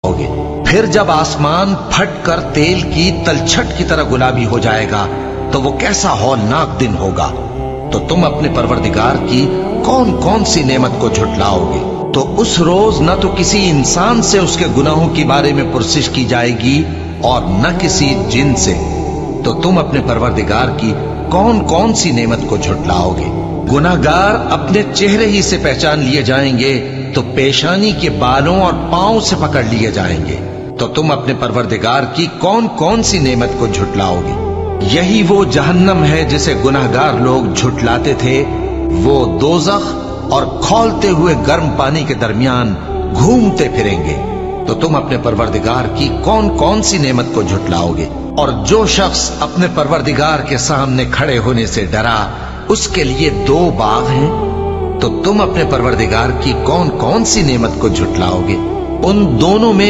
होगे। फिर जब आसमान फट कर तेल की तलछट की तरह गुलाबी हो जाएगा तो वो कैसा हौलनाक दिन होगा। तो तुम अपने परवरदिगार की कौन कौन सी नेमत को झुटलाओगे। तो उस रोज न तो किसी इंसान से उसके गुनाहों के बारे में पुरसिश की जाएगी और न किसी जिन से। तो तुम अपने परवरदिगार की कौन कौन सी नेमत को झुटलाओगे। गुनाहगार अपने चेहरे ही से पहचान लिए जाएंगे तो पेशानी के बालों और पांव से पकड़ लिए जाएंगे। तो तुम अपने परवरदिगार की कौन कौन सी नेमत को झुटलाओगे। यही वो जहन्नम है जिसे गुनाहगार लोग झुटलाते थे। वो दोजख और खौलते हुए गर्म पानी के दरमियान घूमते फिरेंगे। तो तुम अपने परवरदिगार की कौन कौन सी नेमत को झुटलाओगे। और जो शख्स अपने परवरदिगार के सामने खड़े होने से डरा उसके लिए 2 बाग हैं। तो तुम अपने परवरदिगार की कौन कौन सी नेमत को झुटलाओगे। उन दोनों में